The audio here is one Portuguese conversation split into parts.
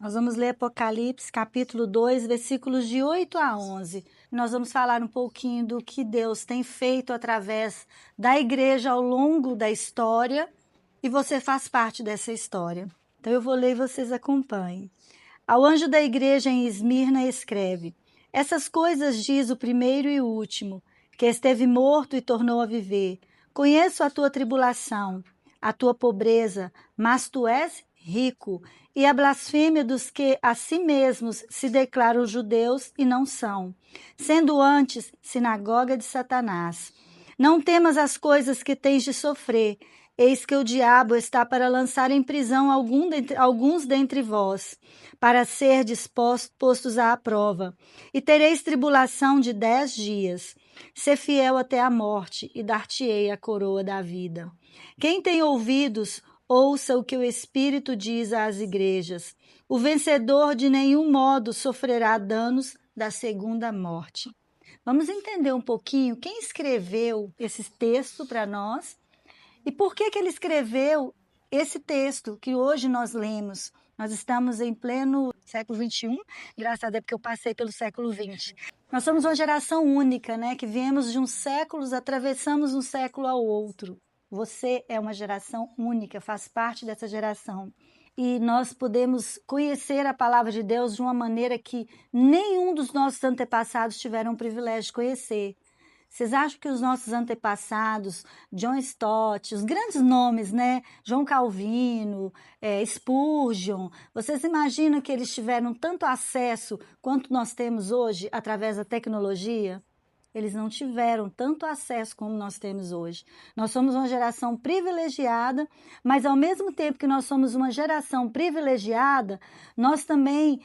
Nós vamos ler Apocalipse, capítulo 2, versículos de 8 a 11. Nós vamos falar um pouquinho do que Deus tem feito através da igreja ao longo da história, e você faz parte dessa história. Então eu vou ler e vocês acompanhem. Ao anjo da igreja em Esmirna escreve: Essas coisas diz o primeiro e o último, que esteve morto e tornou a viver. Conheço a tua tribulação, a tua pobreza, mas tu és rico, e a blasfêmia dos que a si mesmos se declaram judeus e não são, sendo antes sinagoga de Satanás. Não temas as coisas que tens de sofrer. Eis que o diabo está para lançar em prisão alguns dentre vós, para ser postos à prova. E tereis tribulação de 10 dias. Sê fiel até a morte, e dar-te-ei a coroa da vida. Quem tem ouvidos, ouça o que o Espírito diz às igrejas. O vencedor de nenhum modo sofrerá danos da segunda morte. Vamos entender um pouquinho quem escreveu esse texto para nós e por que ele escreveu esse texto que hoje nós lemos. Nós estamos em pleno século XXI, graças a Deus porque eu passei pelo século XX. Nós somos uma geração única, né? Que viemos de uns séculos, atravessamos um século ao outro. Você é uma geração única, faz parte dessa geração. E nós podemos conhecer a palavra de Deus de uma maneira que nenhum dos nossos antepassados tiveram o privilégio de conhecer. Vocês acham que os nossos antepassados, John Stott, os grandes nomes, né? João Calvino, Spurgeon, vocês imaginam que eles tiveram tanto acesso quanto nós temos hoje através da tecnologia? Eles não tiveram tanto acesso como nós temos hoje. Nós somos uma geração privilegiada, mas ao mesmo tempo que nós somos uma geração privilegiada, nós também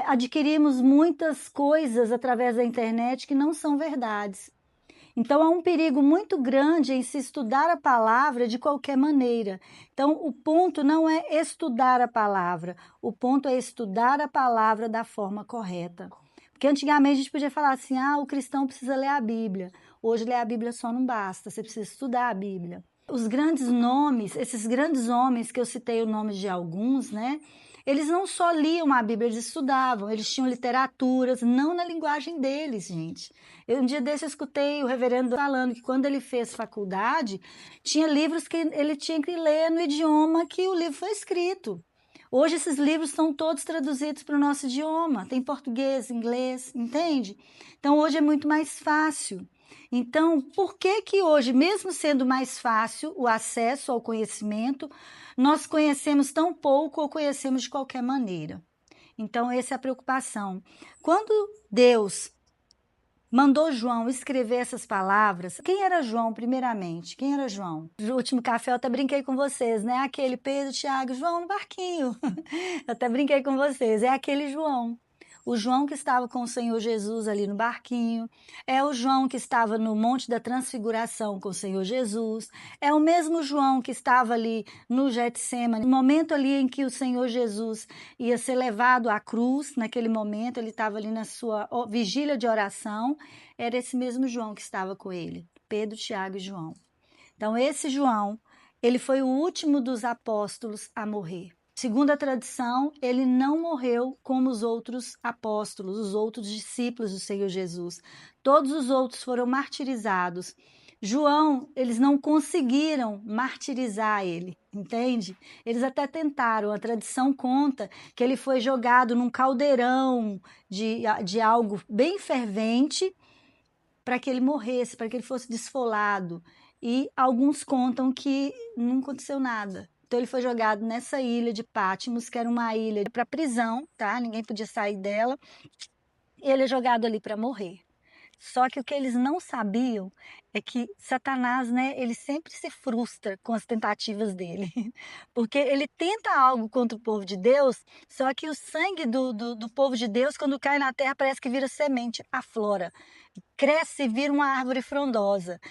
adquirimos muitas coisas através da internet que não são verdades. Então, há um perigo muito grande em se estudar a palavra de qualquer maneira. Então, o ponto não é estudar a palavra, o ponto é estudar a palavra da forma correta. Porque antigamente a gente podia falar assim, o cristão precisa ler a Bíblia. Hoje ler a Bíblia só não basta, você precisa estudar a Bíblia. Os grandes nomes, esses grandes homens que eu citei o nome de alguns, né? Eles não só liam a Bíblia, eles estudavam, eles tinham literaturas, não na linguagem deles, gente. Um dia desse eu escutei o reverendo falando que quando ele fez faculdade, tinha livros que ele tinha que ler no idioma que o livro foi escrito. Hoje esses livros estão todos traduzidos para o nosso idioma, tem português, inglês, entende? Então hoje é muito mais fácil. Então, por que que hoje, mesmo sendo mais fácil o acesso ao conhecimento, nós conhecemos tão pouco ou conhecemos de qualquer maneira? Então, essa é a preocupação. Quando Deus mandou João escrever essas palavras, quem era João, primeiramente? Quem era João? No último café eu até brinquei com vocês, né? Aquele Pedro, Tiago, João no barquinho. Eu até brinquei com vocês, é aquele João. O João que estava com o Senhor Jesus ali no barquinho, é o João que estava no Monte da Transfiguração com o Senhor Jesus, é o mesmo João que estava ali no Getsêmani, no momento ali em que o Senhor Jesus ia ser levado à cruz, naquele momento ele estava ali na sua vigília de oração, era esse mesmo João que estava com ele, Pedro, Tiago e João. Então esse João, ele foi o último dos apóstolos a morrer. Segundo a tradição, ele não morreu como os outros apóstolos, os outros discípulos do Senhor Jesus. Todos os outros foram martirizados. João, eles não conseguiram martirizar ele, entende? Eles até tentaram, a tradição conta que ele foi jogado num caldeirão de algo bem fervente para que ele morresse, para que ele fosse desfolado. E alguns contam que não aconteceu nada. Então ele foi jogado nessa ilha de Patmos, que era uma ilha para prisão, tá? Ninguém podia sair dela. E ele é jogado ali para morrer. Só que o que eles não sabiam é que Satanás, né, ele sempre se frustra com as tentativas dele. Porque ele tenta algo contra o povo de Deus, só que o sangue do povo de Deus, quando cai na terra, parece que vira semente, aflora. Cresce e vira uma árvore frondosa.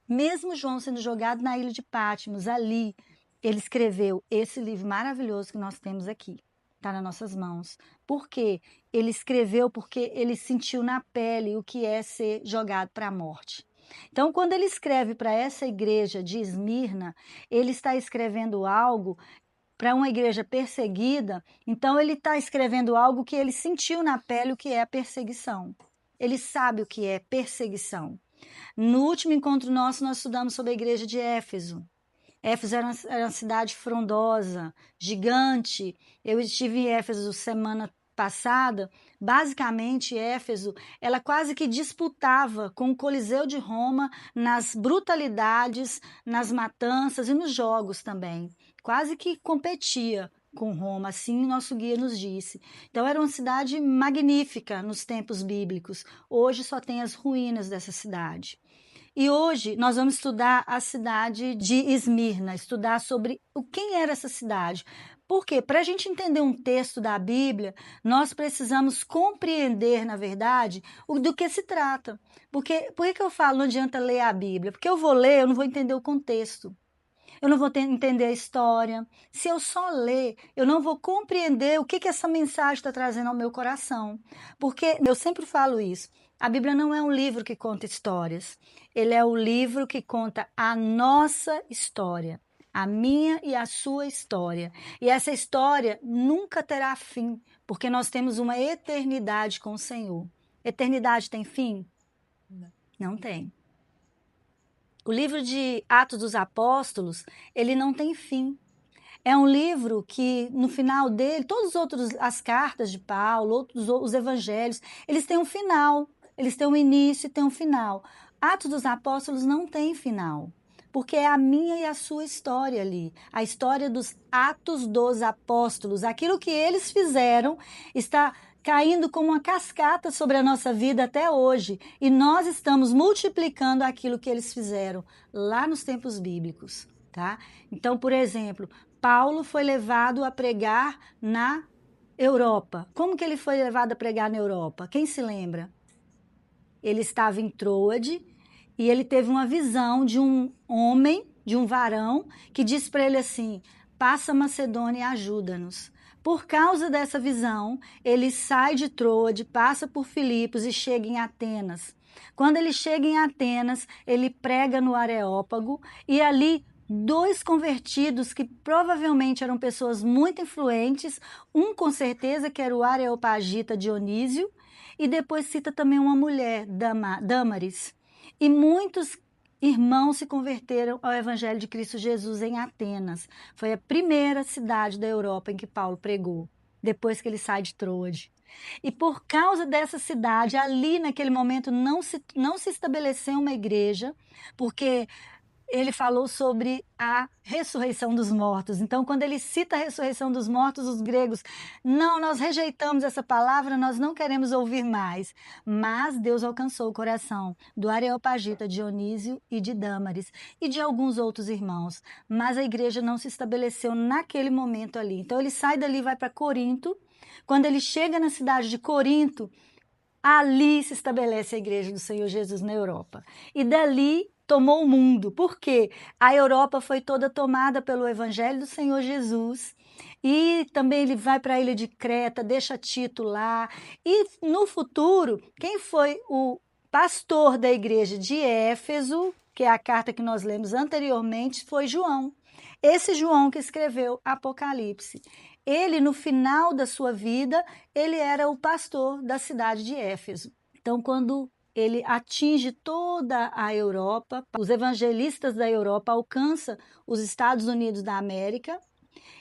Mesmo João sendo jogado na ilha de Patmos, ali, ele escreveu esse livro maravilhoso que nós temos aqui. Está nas nossas mãos. Por quê? Ele escreveu porque ele sentiu na pele o que é ser jogado para a morte. Então, quando ele escreve para essa igreja de Esmirna, ele está escrevendo algo para uma igreja perseguida, então ele está escrevendo algo que ele sentiu na pele, o que é a perseguição. Ele sabe o que é perseguição. No último encontro nosso, nós estudamos sobre a igreja de Éfeso. Éfeso era uma cidade frondosa, gigante. Eu estive em Éfeso semana passada. Basicamente, Éfeso, ela quase que disputava com o Coliseu de Roma nas brutalidades, nas matanças e nos jogos também. Quase que competia com Roma, assim nosso guia nos disse. Então era uma cidade magnífica nos tempos bíblicos. Hoje só tem as ruínas dessa cidade. E hoje nós vamos estudar a cidade de Esmirna, estudar sobre quem era essa cidade. Por quê? Para a gente entender um texto da Bíblia, nós precisamos compreender, na verdade, do que se trata. Porque, por que eu falo não adianta ler a Bíblia? Porque eu vou ler, eu não vou entender o contexto. Eu não vou entender a história. Se eu só ler, eu não vou compreender o que essa mensagem está trazendo ao meu coração. Porque eu sempre falo isso. A Bíblia não é um livro que conta histórias. Ele é o livro que conta a nossa história. A minha e a sua história. E essa história nunca terá fim, porque nós temos uma eternidade com o Senhor. Eternidade tem fim? Não tem. O livro de Atos dos Apóstolos, ele não tem fim. É um livro que, no final dele, todos os outros, as cartas de Paulo, os evangelhos, eles têm um final. Eles têm um início e têm um final. Atos dos Apóstolos não tem final, porque é a minha e a sua história ali. A história dos Atos dos Apóstolos. Aquilo que eles fizeram está caindo como uma cascata sobre a nossa vida até hoje. E nós estamos multiplicando aquilo que eles fizeram lá nos tempos bíblicos, tá? Então, por exemplo, Paulo foi levado a pregar na Europa. Como que ele foi levado a pregar na Europa? Quem se lembra? Ele estava em Troade e ele teve uma visão de um homem, de um varão, que disse para ele assim: passa Macedônia e ajuda-nos. Por causa dessa visão, ele sai de Troade, passa por Filipos e chega em Atenas. Quando ele chega em Atenas, ele prega no Areópago e ali 2 convertidos que provavelmente eram pessoas muito influentes, um com certeza que era o Areopagita Dionísio, e depois cita também uma mulher, Dâmaris. E muitos irmãos se converteram ao Evangelho de Cristo Jesus em Atenas. Foi a primeira cidade da Europa em que Paulo pregou, depois que ele sai de Troade. E por causa dessa cidade, ali naquele momento não se estabeleceu uma igreja, porque ele falou sobre a ressurreição dos mortos. Então, quando ele cita a ressurreição dos mortos, os gregos, não, nós rejeitamos essa palavra, nós não queremos ouvir mais. Mas Deus alcançou o coração do Areopagita, Dionísio e de Dâmaris e de alguns outros irmãos. Mas a igreja não se estabeleceu naquele momento ali. Então, ele sai dali e vai para Corinto. Quando ele chega na cidade de Corinto, ali se estabelece a igreja do Senhor Jesus na Europa. E dali tomou o mundo. Por quê? A Europa foi toda tomada pelo Evangelho do Senhor Jesus. E também ele vai para a ilha de Creta, deixa Tito lá. E no futuro, quem foi o pastor da igreja de Éfeso, que é a carta que nós lemos anteriormente, foi João. Esse João que escreveu Apocalipse. Ele, no final da sua vida, ele era o pastor da cidade de Éfeso. Então, quando ele atinge toda a Europa, os evangelistas da Europa alcançam os Estados Unidos da América,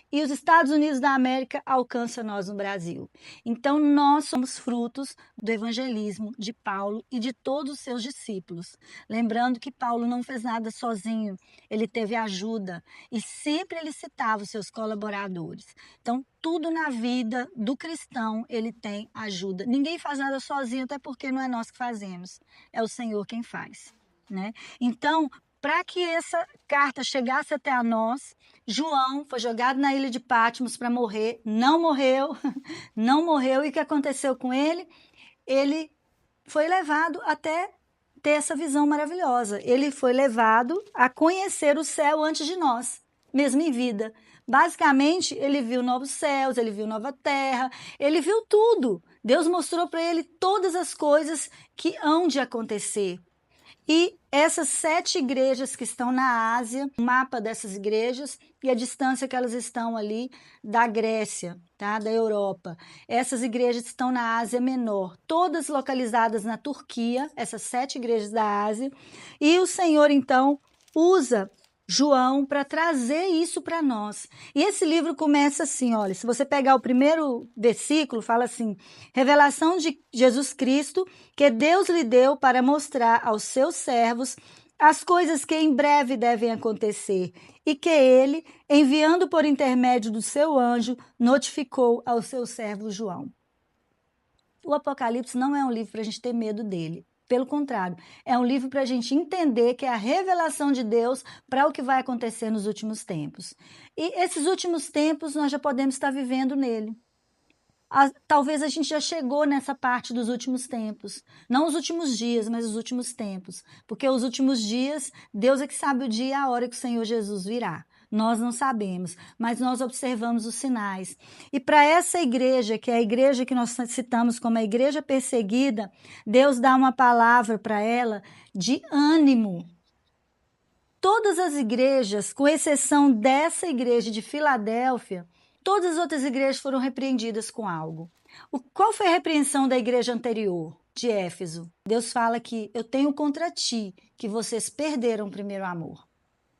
e os Estados Unidos da América alcançam nós no Brasil. Então, nós somos frutos do evangelismo de Paulo e de todos os seus discípulos. Lembrando que Paulo não fez nada sozinho, ele teve ajuda e sempre ele citava os seus colaboradores. Então, tudo na vida do cristão, ele tem ajuda. Ninguém faz nada sozinho, até porque não é nós que fazemos, é o Senhor quem faz, né? Então, para que essa carta chegasse até a nós, João foi jogado na ilha de Patmos para morrer, não morreu, não morreu. E o que aconteceu com ele? Ele foi levado até ter essa visão maravilhosa. Ele foi levado a conhecer o céu antes de nós, mesmo em vida. Basicamente, ele viu novos céus, ele viu nova terra, ele viu tudo. Deus mostrou para ele todas as coisas que hão de acontecer. E essas 7 igrejas que estão na Ásia, o mapa dessas igrejas e a distância que elas estão ali da Grécia, tá? Da Europa. Essas igrejas estão na Ásia Menor, todas localizadas na Turquia, essas 7 igrejas da Ásia. E o Senhor, então, usa João para trazer isso para nós. E esse livro começa assim, olha, se você pegar o primeiro versículo, fala assim: revelação de Jesus Cristo, que Deus lhe deu para mostrar aos seus servos as coisas que em breve devem acontecer, e que ele, enviando por intermédio do seu anjo, notificou ao seu servo João. O Apocalipse não é um livro para a gente ter medo dele. Pelo contrário, é um livro para a gente entender que é a revelação de Deus para o que vai acontecer nos últimos tempos. E esses últimos tempos nós já podemos estar vivendo nele. Talvez a gente já chegou nessa parte dos últimos tempos. Não os últimos dias, mas os últimos tempos. Porque os últimos dias, Deus é que sabe o dia e a hora que o Senhor Jesus virá. Nós não sabemos, mas nós observamos os sinais. E para essa igreja, que é a igreja que nós citamos como a igreja perseguida, Deus dá uma palavra para ela de ânimo. Todas as igrejas, com exceção dessa igreja de Filadélfia, todas as outras igrejas foram repreendidas com algo. Qual foi a repreensão da igreja anterior, de Éfeso? Deus fala que eu tenho contra ti que vocês perderam o primeiro amor.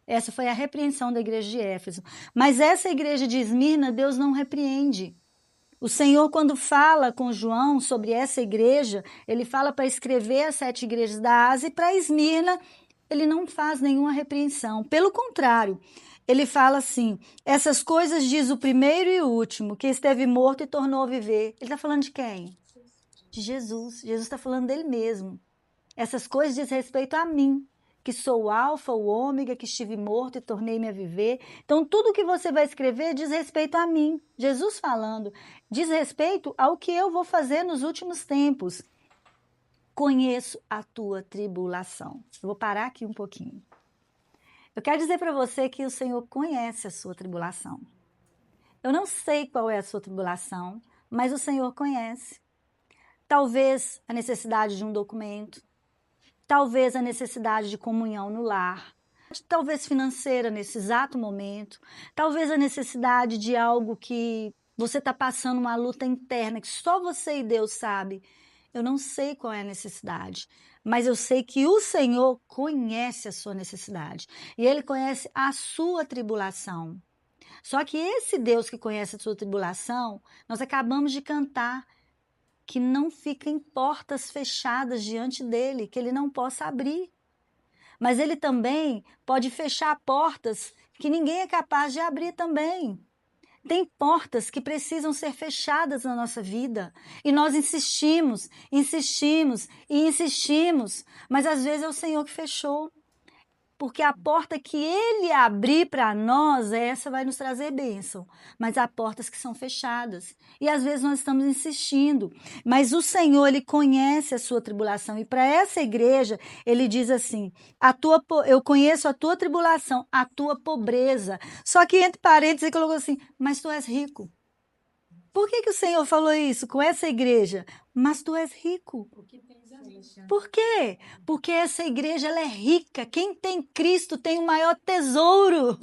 Essa foi a repreensão da igreja de Éfeso. Mas essa igreja de Esmirna, Deus não repreende. O Senhor, quando fala com João sobre essa igreja, ele fala para escrever as 7 igrejas da Ásia, e para Esmirna, ele não faz nenhuma repreensão. Pelo contrário, ele fala assim: essas coisas diz o primeiro e o último, que esteve morto e tornou a viver. Ele está falando de quem? De Jesus. Jesus está falando dele mesmo. Essas coisas diz respeito a mim, que sou o alfa, o ômega, que estive morto e tornei-me a viver. Então, tudo que você vai escrever diz respeito a mim. Jesus falando, diz respeito ao que eu vou fazer nos últimos tempos. Conheço a tua tribulação. Eu vou parar aqui um pouquinho. Eu quero dizer para você que o Senhor conhece a sua tribulação. Eu não sei qual é a sua tribulação, mas o Senhor conhece. Talvez a necessidade de um documento, talvez a necessidade de comunhão no lar, talvez financeira nesse exato momento, talvez a necessidade de algo que você está passando uma luta interna que só você e Deus sabe. Eu não sei qual é a necessidade, mas eu sei que o Senhor conhece a sua necessidade e Ele conhece a sua tribulação. Só que esse Deus que conhece a sua tribulação, nós acabamos de cantar, que não fiquem portas fechadas diante dele, que ele não possa abrir. Mas ele também pode fechar portas que ninguém é capaz de abrir também. Tem portas que precisam ser fechadas na nossa vida e nós insistimos, insistimos e insistimos, mas às vezes é o Senhor que fechou. Porque a porta que Ele abrir para nós, essa vai nos trazer bênção. Mas há portas que são fechadas. E às vezes nós estamos insistindo. Mas o Senhor, Ele conhece a sua tribulação. E para essa igreja, Ele diz assim: eu conheço a tua tribulação, a tua pobreza. Só que entre parênteses, Ele colocou assim: mas tu és rico. Por que o Senhor falou isso com essa igreja? Mas tu és rico. Por quê? Porque essa igreja ela é rica. Quem tem Cristo tem o maior tesouro.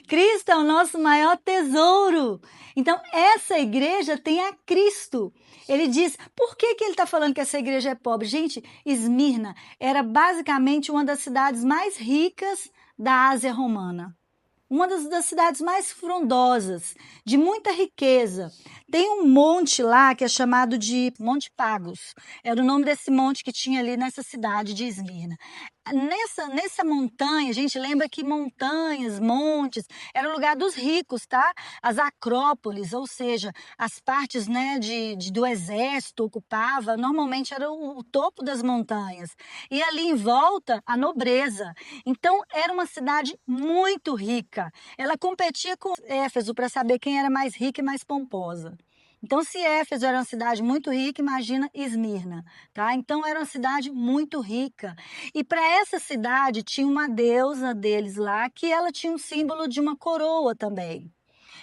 Cristo é o nosso maior tesouro. Então, essa igreja tem a Cristo. Ele diz, por que ele está falando que essa igreja é pobre? Gente, Esmirna era basicamente uma das cidades mais ricas da Ásia Romana. Uma das cidades mais frondosas, de muita riqueza. Tem um monte lá que é chamado de Monte Pagos. Era o nome desse monte que tinha ali nessa cidade de Esmirna. Nessa montanha, a gente lembra que montanhas, montes, era o lugar dos ricos, tá? As acrópolis, ou seja, as partes, né, do exército ocupava, normalmente era o topo das montanhas. E ali em volta, a nobreza. Então, era uma cidade muito rica. Ela competia com Éfeso para saber quem era mais rica e mais pomposa. Então, se Éfeso era uma cidade muito rica, imagina Esmirna, tá? Então, era uma cidade muito rica. E para essa cidade tinha uma deusa deles lá, que ela tinha um símbolo de uma coroa também.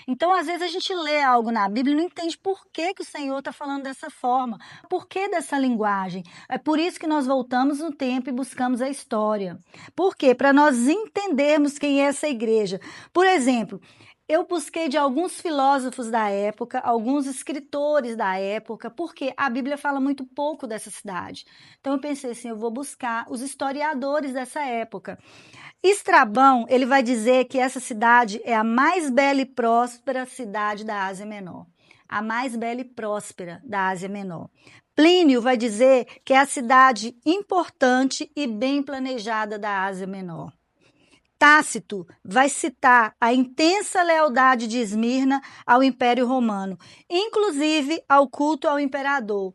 Então, às vezes, a gente lê algo na Bíblia e não entende por que que o Senhor está falando dessa forma, por que dessa linguagem. É por isso que nós voltamos no tempo e buscamos a história. Por quê? Para nós entendermos quem é essa igreja. Por exemplo, eu busquei de alguns filósofos da época, alguns escritores da época, porque a Bíblia fala muito pouco dessa cidade. Então eu pensei assim, eu vou buscar os historiadores dessa época. Estrabão, ele vai dizer que essa cidade é a mais bela e próspera cidade da Ásia Menor. A mais bela e próspera da Ásia Menor. Plínio vai dizer que é a cidade importante e bem planejada da Ásia Menor. Tácito vai citar a intensa lealdade de Esmirna ao Império Romano, inclusive ao culto ao imperador.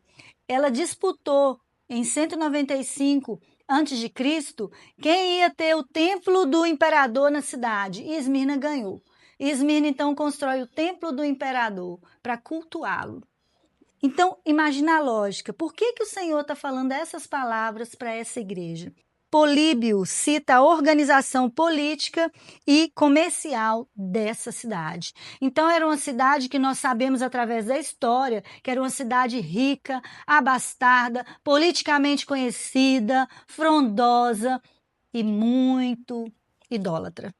Ela disputou em 195 antes de Cristo quem ia ter o templo do imperador na cidade, e Esmirna ganhou. E Esmirna então constrói o templo do imperador para cultuá-lo. Então, imagina a lógica. Por que que o Senhor está falando essas palavras para essa igreja? Políbio cita a organização política e comercial dessa cidade. Então, era uma cidade que nós sabemos através da história que era uma cidade rica, abastada, politicamente conhecida, frondosa e muito idólatra.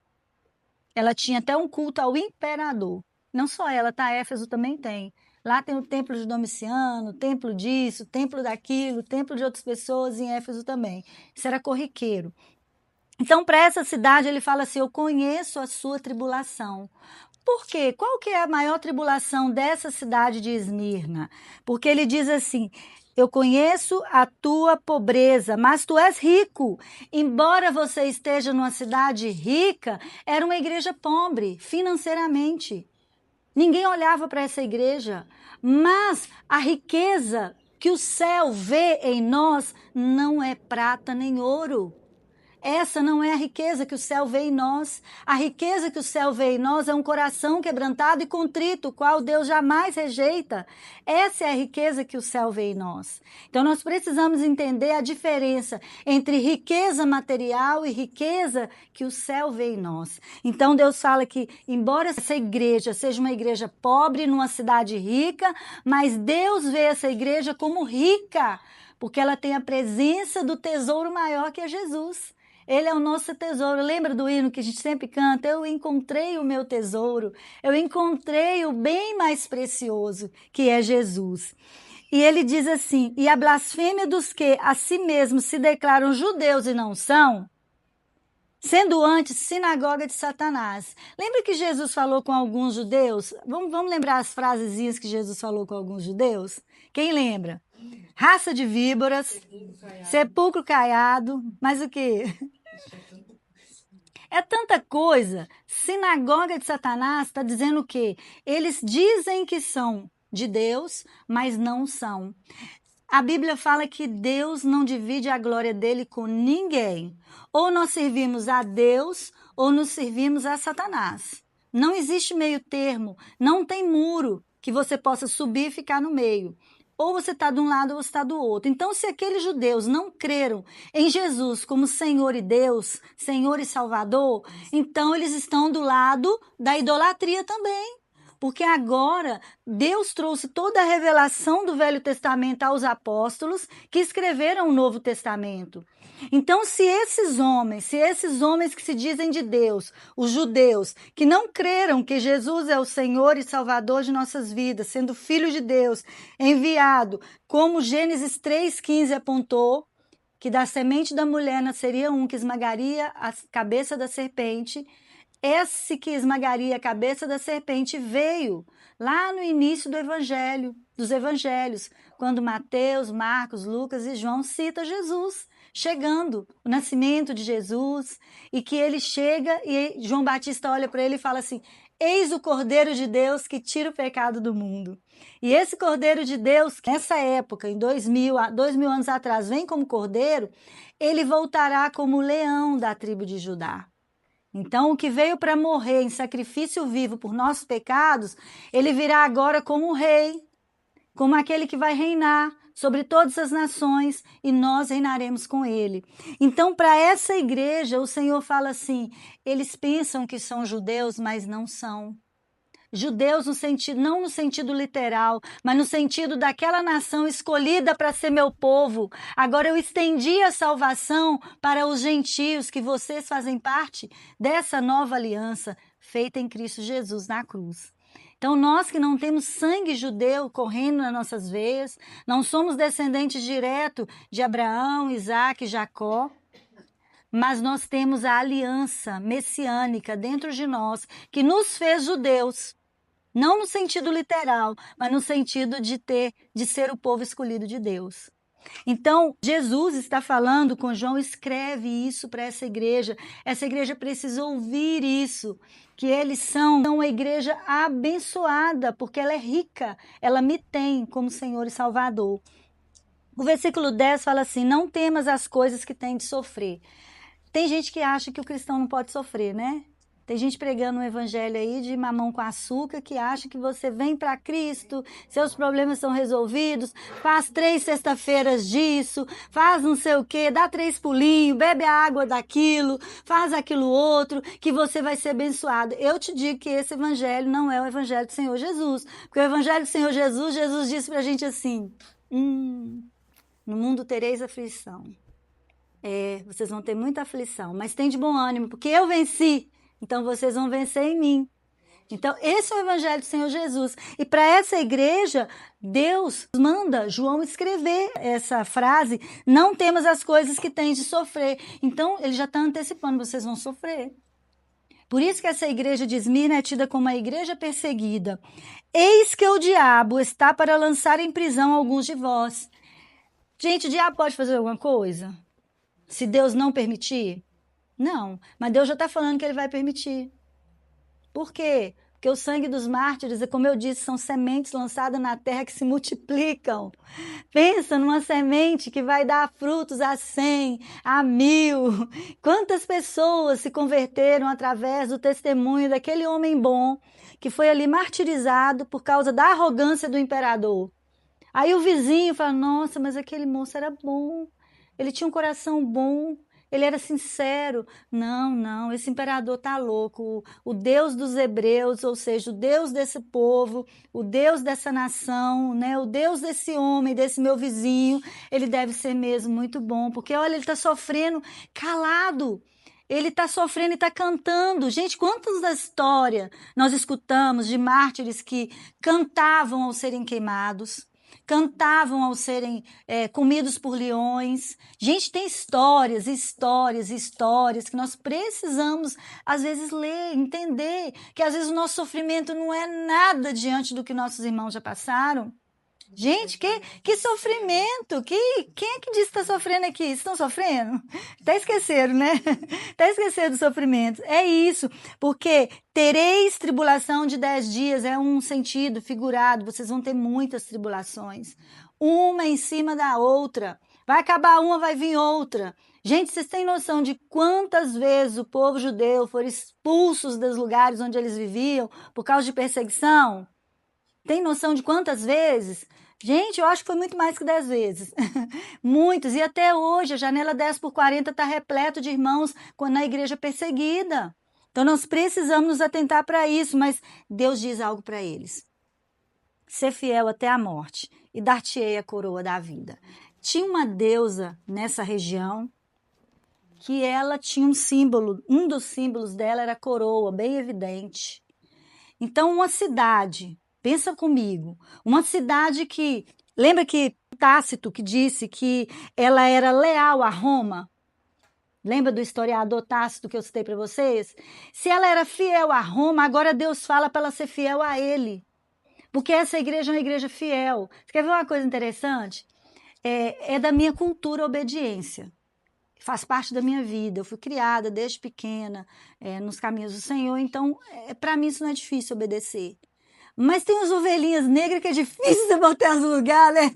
Ela tinha até um culto ao imperador. Não só ela, tá? Éfeso também tem. Lá tem o templo de Domiciano, templo disso, templo daquilo, templo de outras pessoas em Éfeso também. Isso era corriqueiro. Então, para essa cidade, ele fala assim, eu conheço a sua tribulação. Por quê? Qual que é a maior tribulação dessa cidade de Esmirna? Porque ele diz assim, eu conheço a tua pobreza, mas tu és rico. Embora você esteja numa cidade rica, era uma igreja pobre financeiramente. Ninguém olhava para essa igreja, mas a riqueza que o céu vê em nós não é prata nem ouro. Essa não é a riqueza que o céu vê em nós. A riqueza que o céu vê em nós é um coração quebrantado e contrito, o qual Deus jamais rejeita. Essa é a riqueza que o céu vê em nós. Então nós precisamos entender a diferença entre riqueza material e riqueza que o céu vê em nós. Então Deus fala que, embora essa igreja seja uma igreja pobre numa cidade rica, mas Deus vê essa igreja como rica, porque ela tem a presença do tesouro maior que é Jesus. Ele é o nosso tesouro. Lembra do hino que a gente sempre canta? Eu encontrei o meu tesouro. Eu encontrei o bem mais precioso, que é Jesus. E ele diz assim, e a blasfêmia dos que a si mesmos se declaram judeus e não são, sendo antes sinagoga de Satanás. Lembra que Jesus falou com alguns judeus? Vamos lembrar as frasezinhas que Jesus falou com alguns judeus? Quem lembra? Raça de víboras, sepulcro caiado, mas o quê? É tanta coisa. Sinagoga de Satanás está dizendo o quê? Eles dizem que são de Deus, mas não são. A Bíblia fala que Deus não divide a glória dele com ninguém. Ou nós servimos a Deus, ou nos servimos a Satanás. Não existe meio termo, não tem muro que você possa subir e ficar no meio. Ou você está de um lado ou você está do outro. Então, se aqueles judeus não creram em Jesus como Senhor e Deus, Senhor e Salvador, então eles estão do lado da idolatria também. Porque agora Deus trouxe toda a revelação do Velho Testamento aos apóstolos que escreveram o Novo Testamento. Então, se esses homens que se dizem de Deus, os judeus, que não creram que Jesus é o Senhor e Salvador de nossas vidas, sendo Filho de Deus, enviado, como Gênesis 3,15 apontou, que da semente da mulher nasceria um que esmagaria a cabeça da serpente, esse que esmagaria a cabeça da serpente veio lá no início do Evangelho, dos Evangelhos, quando Mateus, Marcos, Lucas e João cita Jesus chegando, o nascimento de Jesus, e que ele chega e João Batista olha para ele e fala assim, eis o Cordeiro de Deus que tira o pecado do mundo. E esse Cordeiro de Deus, nessa época, em 2000 anos atrás, vem como Cordeiro, ele voltará como leão da tribo de Judá. Então, o que veio para morrer em sacrifício vivo por nossos pecados, ele virá agora como um rei, como aquele que vai reinar sobre todas as nações e nós reinaremos com ele. Então, para essa igreja, o Senhor fala assim, eles pensam que são judeus, mas não são. Judeus no sentido, não no sentido literal, mas no sentido daquela nação escolhida para ser meu povo. Agora eu estendi a salvação para os gentios, que vocês fazem parte dessa nova aliança feita em Cristo Jesus na cruz. Então, nós que não temos sangue judeu correndo nas nossas veias, não somos descendentes direto de Abraão, Isaac, Jacó, mas nós temos a aliança messiânica dentro de nós, que nos fez judeus, não no sentido literal, mas no sentido de ser o povo escolhido de Deus. Então, Jesus está falando com João, escreve isso para essa igreja precisa ouvir isso, que eles são uma igreja abençoada, porque ela é rica, ela me tem como Senhor e Salvador. O versículo 10 fala assim, não temas as coisas que tem de sofrer. Tem gente que acha que o cristão não pode sofrer, né? Tem gente pregando um evangelho aí de mamão com açúcar que acha que você vem para Cristo, seus problemas são resolvidos, faz 3 sexta-feiras disso, faz não sei o quê, dá 3 pulinhos, bebe a água daquilo, faz aquilo outro, que você vai ser abençoado. Eu te digo que esse evangelho não é o evangelho do Senhor Jesus, porque o evangelho do Senhor Jesus, Jesus disse pra gente assim, no mundo tereis aflição. Vocês vão ter muita aflição, mas tem de bom ânimo, porque eu venci. Então, vocês vão vencer em mim. Então, esse é o evangelho do Senhor Jesus. E para essa igreja, Deus manda João escrever essa frase, não temas as coisas que tens de sofrer. Então, ele já está antecipando, vocês vão sofrer. Por isso que essa igreja de Esmirna é tida como uma igreja perseguida. Eis que o diabo está para lançar em prisão alguns de vós. Gente, o diabo pode fazer alguma coisa? Se Deus não permitir? Não, mas Deus já está falando que ele vai permitir. Por quê? Porque o sangue dos mártires, como eu disse, são sementes lançadas na terra que se multiplicam. Pensa numa semente que vai dar frutos a 100, a 1000. Quantas pessoas se converteram através do testemunho daquele homem bom que foi ali martirizado por causa da arrogância do imperador. Aí o vizinho fala, nossa, mas aquele moço era bom, ele tinha um coração bom. Ele era sincero. Não, esse imperador tá louco. O Deus dos hebreus, ou seja, o Deus desse povo, o Deus dessa nação, né? O Deus desse homem, desse meu vizinho, ele deve ser mesmo muito bom, porque olha, ele está sofrendo calado. Ele está sofrendo e está cantando. Gente, quantas da história nós escutamos de mártires que cantavam ao serem queimados, cantavam ao serem comidos por leões. Gente, tem histórias que nós precisamos, às vezes, ler, entender, que às vezes o nosso sofrimento não é nada diante do que nossos irmãos já passaram. Gente, que sofrimento! Quem é que disse que está sofrendo aqui? Estão sofrendo? Até esqueceram, né? Até esqueceram do sofrimento. É isso, porque tereis tribulação de 10 dias, é um sentido figurado, vocês vão ter muitas tribulações, uma em cima da outra. Vai acabar uma, vai vir outra. Gente, vocês têm noção de quantas vezes o povo judeu foram expulsos dos lugares onde eles viviam por causa de perseguição? Tem noção de quantas vezes? Gente, eu acho que foi muito mais que 10 vezes. Muitos. E até hoje, a janela 10x40 está repleto de irmãos na igreja perseguida. Então, nós precisamos nos atentar para isso, mas Deus diz algo para eles. Ser fiel até a morte e dar-te-ei a coroa da vida. Tinha uma deusa nessa região que ela tinha um símbolo, um dos símbolos dela era a coroa, bem evidente. Então, uma cidade... Pensa comigo, uma cidade que... Lembra que Tácito que disse que ela era leal a Roma? Lembra do historiador Tácito que eu citei para vocês? Se ela era fiel a Roma, agora Deus fala para ela ser fiel a ele. Porque essa igreja é uma igreja fiel. Você quer ver uma coisa interessante? É da minha cultura a obediência. Faz parte da minha vida. Eu fui criada desde pequena nos caminhos do Senhor. Então, para mim isso não é difícil obedecer. Mas tem umas ovelhinhas negras que é difícil você botar no lugar, né?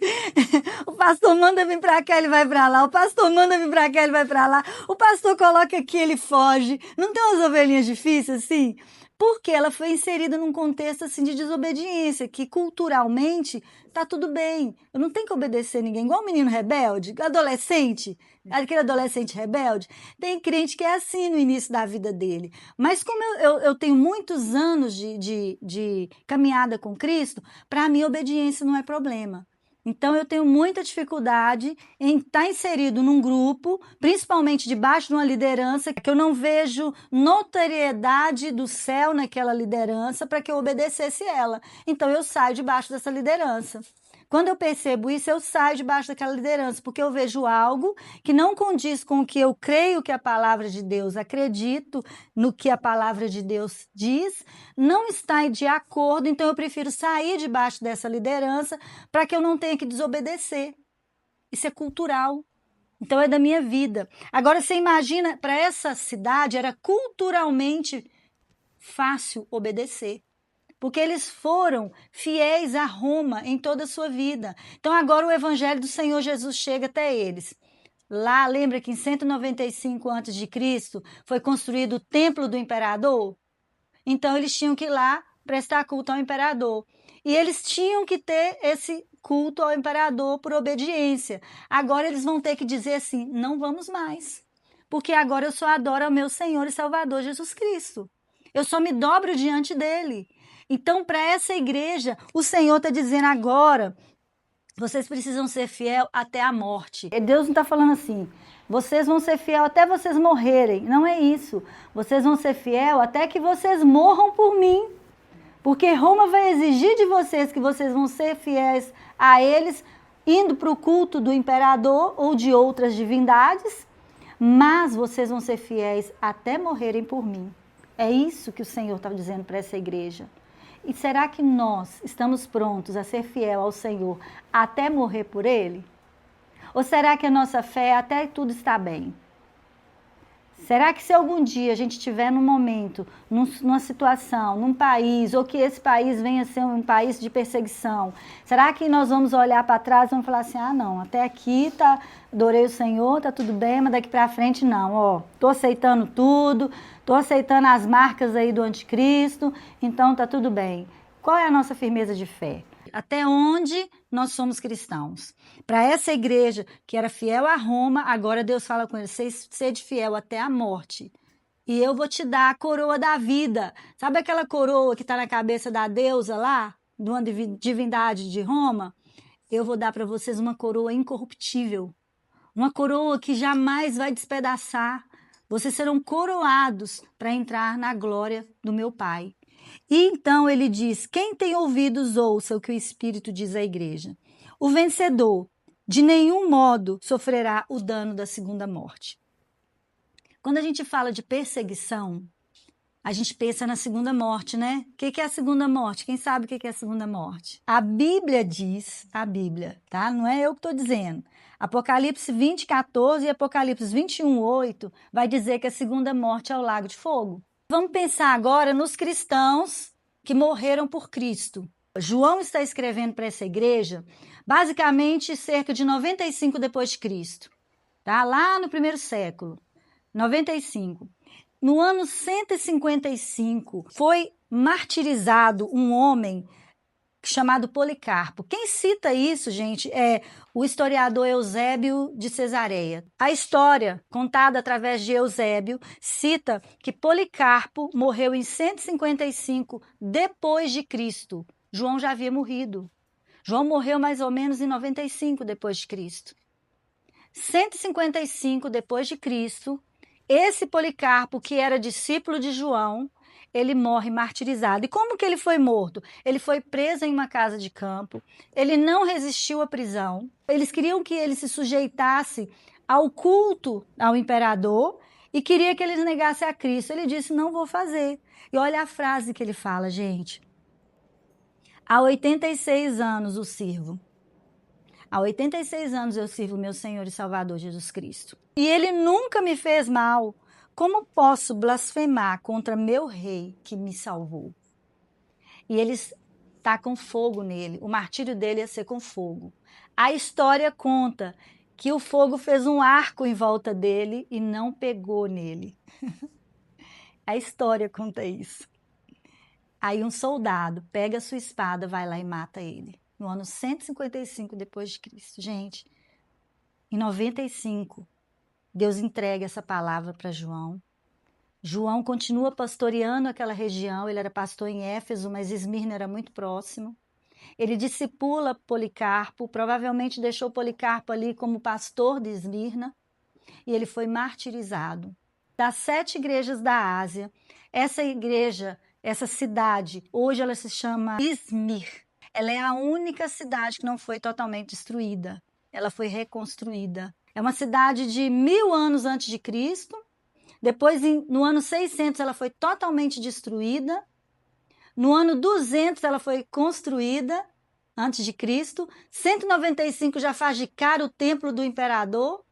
O pastor manda vir para cá, ele vai para lá. O pastor manda vir para cá, ele vai para lá. O pastor coloca aqui, ele foge. Não tem umas ovelhinhas difíceis assim? Porque ela foi inserida num contexto assim de desobediência, que culturalmente tá tudo bem. Eu não tenho que obedecer ninguém, igual o menino rebelde, adolescente, aquele adolescente rebelde. Tem crente que é assim no início da vida dele. Mas como eu tenho muitos anos de caminhada com Cristo, para mim obediência não é problema. Então, eu tenho muita dificuldade em estar inserido num grupo, principalmente debaixo de uma liderança, que eu não vejo notoriedade do céu naquela liderança para que eu obedecesse ela. Então, eu saio debaixo dessa liderança. Quando eu percebo isso, eu saio debaixo daquela liderança, porque eu vejo algo que não condiz com o que eu creio que a palavra de Deus, acredito no que a palavra de Deus diz, não está de acordo, então eu prefiro sair debaixo dessa liderança para que eu não tenha que desobedecer. Isso é cultural. Então é da minha vida. Agora você imagina, para essa cidade era culturalmente fácil obedecer. Porque eles foram fiéis a Roma em toda a sua vida. Então agora o evangelho do Senhor Jesus chega até eles. Lá, lembra que em 195 a.C. foi construído o templo do imperador? Então eles tinham que ir lá prestar culto ao imperador. E eles tinham que ter esse culto ao imperador por obediência. Agora eles vão ter que dizer assim: não vamos mais. Porque agora eu só adoro ao meu Senhor e Salvador Jesus Cristo. Eu só me dobro diante dele. Então, para essa igreja, o Senhor está dizendo agora: vocês precisam ser fiel até a morte. E Deus não está falando assim: vocês vão ser fiel até vocês morrerem. Não é isso. Vocês vão ser fiel até que vocês morram por mim. Porque Roma vai exigir de vocês que vocês vão ser fiéis a eles, indo para o culto do imperador ou de outras divindades, mas vocês vão ser fiéis até morrerem por mim. É isso que o Senhor está dizendo para essa igreja. E será que nós estamos prontos a ser fiel ao Senhor até morrer por Ele? Ou será que a nossa fé é até tudo está bem? Será que se algum dia a gente estiver num momento, numa situação, num país, ou que esse país venha a ser um país de perseguição, será que nós vamos olhar para trás e vamos falar assim: ah, não, até aqui tá, adorei o Senhor, tá tudo bem, mas daqui para frente não, ó, tô aceitando tudo, tô aceitando as marcas aí do anticristo, então tá tudo bem. Qual é a nossa firmeza de fé? Até onde nós somos cristãos? Para essa igreja que era fiel a Roma, agora Deus fala com eles: sede fiel até a morte. E eu vou te dar a coroa da vida. Sabe aquela coroa que está na cabeça da deusa lá, de uma divindade de Roma? Eu vou dar para vocês uma coroa incorruptível. Uma coroa que jamais vai despedaçar. Vocês serão coroados para entrar na glória do meu Pai. E então ele diz: quem tem ouvidos, ouça o que o Espírito diz à igreja. O vencedor, de nenhum modo, sofrerá o dano da segunda morte. Quando a gente fala de perseguição, a gente pensa na segunda morte, né? O que é a segunda morte? Quem sabe o que é a segunda morte? A Bíblia diz, a Bíblia, tá? Não é eu que estou dizendo. Apocalipse 20, 14 e Apocalipse 21, 8 vai dizer que a segunda morte é o lago de fogo. Vamos pensar agora nos cristãos que morreram por Cristo. João está escrevendo para essa igreja, basicamente cerca de 95 depois de Cristo, tá? Lá no primeiro século, 95. No ano 155, foi martirizado um homem chamado Policarpo. Quem cita isso, gente, é o historiador Eusébio de Cesareia. A história, contada através de Eusébio, cita que Policarpo morreu em 155 depois de Cristo. João já havia morrido. João morreu mais ou menos em 95 depois de Cristo. 155 depois de Cristo, esse Policarpo, que era discípulo de João, ele morre martirizado. E como que ele foi morto? Ele foi preso em uma casa de campo, ele não resistiu à prisão, eles queriam que ele se sujeitasse ao culto ao imperador e queria que eles negassem a Cristo. Ele disse: não vou fazer. E olha a frase que ele fala, gente: há 86 anos o sirvo. Há 86 anos eu sirvo meu Senhor e Salvador Jesus Cristo. E ele nunca me fez mal. Como posso blasfemar contra meu rei que me salvou? E eles tacam fogo nele. O martírio dele ia ser com fogo. A história conta que o fogo fez um arco em volta dele e não pegou nele. A história conta isso. Aí um soldado pega a sua espada, vai lá e mata ele. No ano 155 depois de Cristo. Gente, em 95, Deus entrega essa palavra para João. João continua pastoreando aquela região, ele era pastor em Éfeso, mas Esmirna era muito próximo. Ele discipula Policarpo, provavelmente deixou Policarpo ali como pastor de Esmirna, e ele foi martirizado. Das 7 igrejas da Ásia, essa igreja, essa cidade, hoje ela se chama Izmir. Ela é a única cidade que não foi totalmente destruída. Ela foi reconstruída. É uma cidade de 1000 anos antes de Cristo. Depois, no ano 600, ela foi totalmente destruída. No ano 200, ela foi construída, antes de Cristo. 195 já faz de cara o templo do imperador.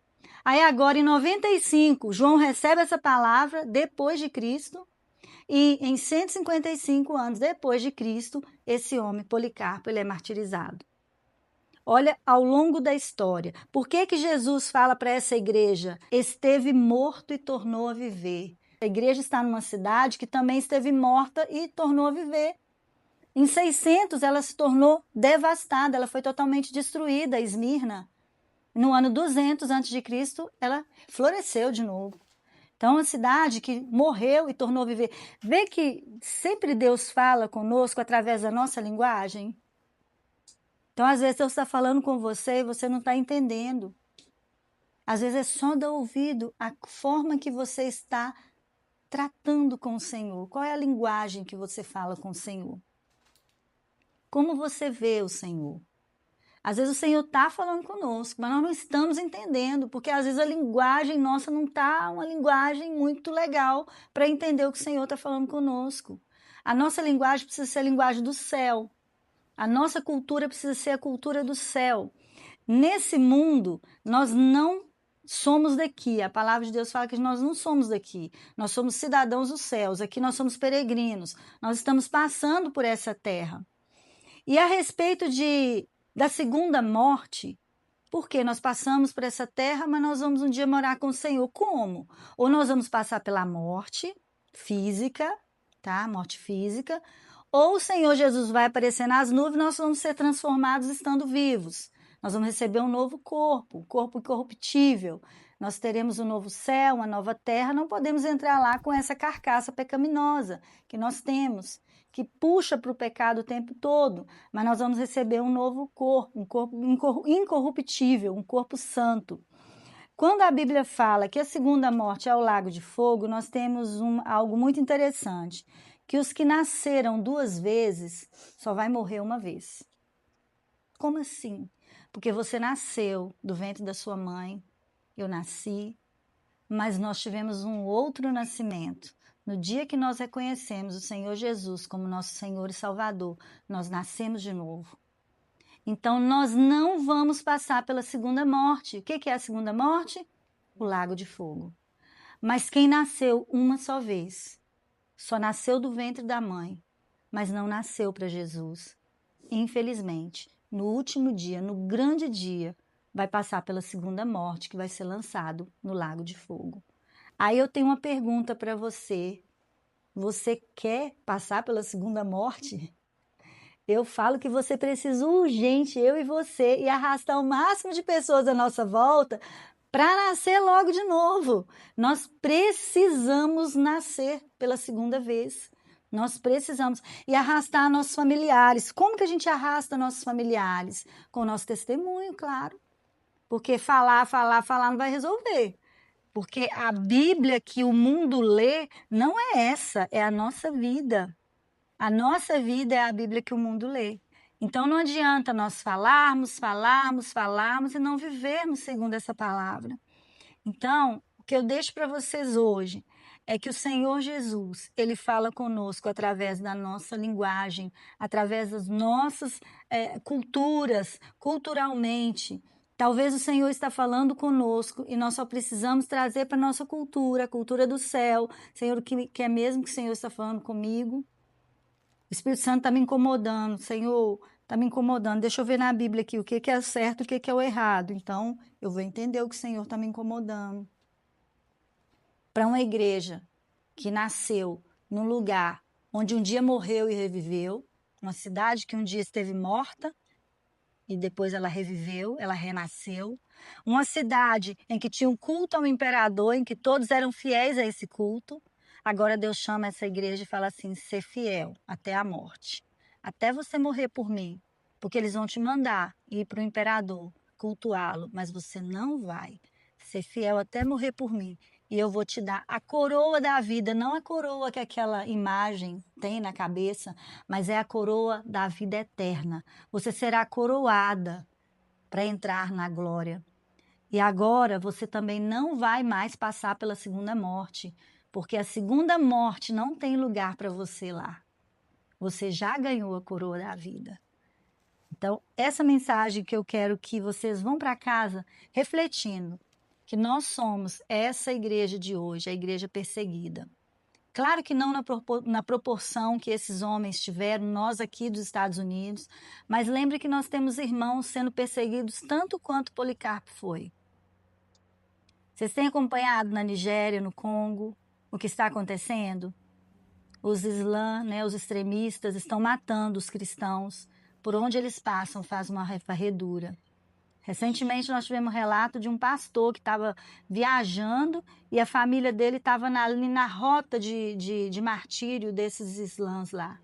Aí agora, em 95, João recebe essa palavra depois de Cristo. E em 155 anos depois de Cristo, esse homem, Policarpo, ele é martirizado. Olha, ao longo da história, por que que Jesus fala para essa igreja? Esteve morto e tornou a viver. A igreja está numa cidade que também esteve morta e tornou a viver. Em 600, ela se tornou devastada, ela foi totalmente destruída, Esmirna. No ano 200 a.C., ela floresceu de novo. Então, uma cidade que morreu e tornou a viver. Vê que sempre Deus fala conosco através da nossa linguagem? Então, às vezes, Deus está falando com você e você não está entendendo. Às vezes, é só dar ouvido à forma que você está tratando com o Senhor. Qual é a linguagem que você fala com o Senhor? Como você vê o Senhor? Às vezes o Senhor está falando conosco, mas nós não estamos entendendo, porque às vezes a linguagem nossa não está uma linguagem muito legal para entender o que o Senhor está falando conosco. A nossa linguagem precisa ser a linguagem do céu. A nossa cultura precisa ser a cultura do céu. Nesse mundo, nós não somos daqui. A palavra de Deus fala que nós não somos daqui. Nós somos cidadãos dos céus. Aqui nós somos peregrinos. Nós estamos passando por essa terra. E a respeito da segunda morte, porque nós passamos por essa terra, mas nós vamos um dia morar com o Senhor. Como? Ou nós vamos passar pela morte física, tá? Morte física, ou o Senhor Jesus vai aparecer nas nuvens, nós vamos ser transformados estando vivos. Nós vamos receber um novo corpo, um corpo incorruptível. Nós teremos um novo céu, uma nova terra. Não podemos entrar lá com essa carcaça pecaminosa que nós temos, que puxa para o pecado o tempo todo, mas nós vamos receber um novo corpo, um corpo incorruptível, um corpo santo. Quando a Bíblia fala que a segunda morte é o lago de fogo, nós temos algo muito interessante, que os que nasceram 2 vezes só vai morrer uma vez. Como assim? Porque você nasceu do ventre da sua mãe, eu nasci, mas nós tivemos um outro nascimento. No dia que nós reconhecemos o Senhor Jesus como nosso Senhor e Salvador, nós nascemos de novo. Então, nós não vamos passar pela segunda morte. O que é a segunda morte? O lago de fogo. Mas quem nasceu uma só vez, só nasceu do ventre da mãe, mas não nasceu para Jesus. Infelizmente, no último dia, no grande dia, vai passar pela segunda morte, que vai ser lançado no lago de fogo. Aí eu tenho uma pergunta para você. Você quer passar pela segunda morte? Eu falo que você precisa urgente, eu e você, e arrastar o máximo de pessoas à nossa volta para nascer logo de novo. Nós precisamos nascer pela segunda vez. Nós precisamos. E arrastar nossos familiares. Como que a gente arrasta nossos familiares? Com o nosso testemunho, claro. Porque falar não vai resolver. Porque a Bíblia que o mundo lê não é essa, é a nossa vida. A nossa vida é a Bíblia que o mundo lê. Então não adianta nós falarmos e não vivermos segundo essa palavra. Então, o que eu deixo para vocês hoje é que o Senhor Jesus, ele fala conosco através da nossa linguagem, através das nossas culturas, culturalmente. Talvez o Senhor está falando conosco e nós só precisamos trazer para a nossa cultura, a cultura do céu. Senhor, que é mesmo que o Senhor está falando comigo? O Espírito Santo está me incomodando, Senhor, está me incomodando. Deixa eu ver na Bíblia aqui o que é certo e o que é o errado. Então, eu vou entender o que o Senhor está me incomodando. Para uma igreja que nasceu num lugar onde um dia morreu e reviveu, uma cidade que um dia esteve morta e depois ela reviveu, ela renasceu. Uma cidade em que tinha um culto ao imperador, em que todos eram fiéis a esse culto. Agora Deus chama essa igreja e fala assim: ser fiel até a morte, até você morrer por mim, porque eles vão te mandar ir para o imperador, cultuá-lo, mas você não vai ser fiel até morrer por mim. E eu vou te dar a coroa da vida, não a coroa que aquela imagem tem na cabeça, mas é a coroa da vida eterna. Você será coroada para entrar na glória. E agora você também não vai mais passar pela segunda morte, porque a segunda morte não tem lugar para você lá. Você já ganhou a coroa da vida. Então, essa mensagem que eu quero que vocês vão para casa refletindo, que nós somos essa igreja de hoje, a igreja perseguida. Claro que não na proporção que esses homens tiveram, nós aqui dos Estados Unidos, mas lembre que nós temos irmãos sendo perseguidos tanto quanto Policarpo foi. Vocês têm acompanhado na Nigéria, no Congo, o que está acontecendo? Os islãs, né, os extremistas, estão matando os cristãos. Por onde eles passam, faz uma varredura. Recentemente nós tivemos um relato de um pastor que estava viajando e a família dele estava ali na rota de martírio desses islãs lá.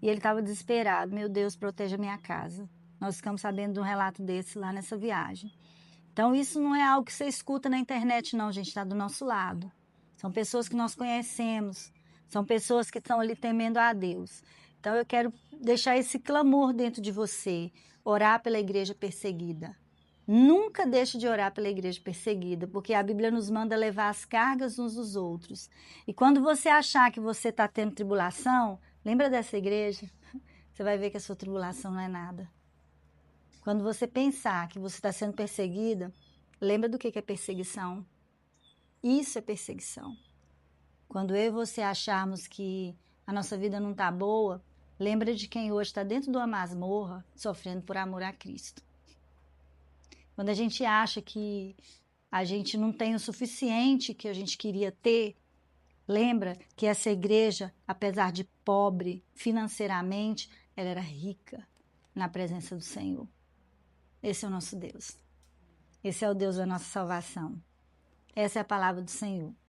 E ele estava desesperado: meu Deus, proteja a minha casa. Nós ficamos sabendo de um relato desse lá nessa viagem. Então isso não é algo que você escuta na internet não, gente, está do nosso lado. São pessoas que nós conhecemos, são pessoas que estão ali temendo a Deus. Então eu quero deixar esse clamor dentro de você, orar pela igreja perseguida. Nunca deixe de orar pela igreja perseguida, porque a Bíblia nos manda levar as cargas uns dos outros. E quando você achar que você está tendo tribulação, lembra dessa igreja? Você vai ver que a sua tribulação não é nada. Quando você pensar que você está sendo perseguida, lembra do que é perseguição. Isso é perseguição. Quando eu e você acharmos que a nossa vida não está boa, lembra de quem hoje está dentro de uma masmorra, sofrendo por amor a Cristo. Quando a gente acha que a gente não tem o suficiente que a gente queria ter, lembra que essa igreja, apesar de pobre financeiramente, ela era rica na presença do Senhor. Esse é o nosso Deus. Esse é o Deus da nossa salvação. Essa é a palavra do Senhor.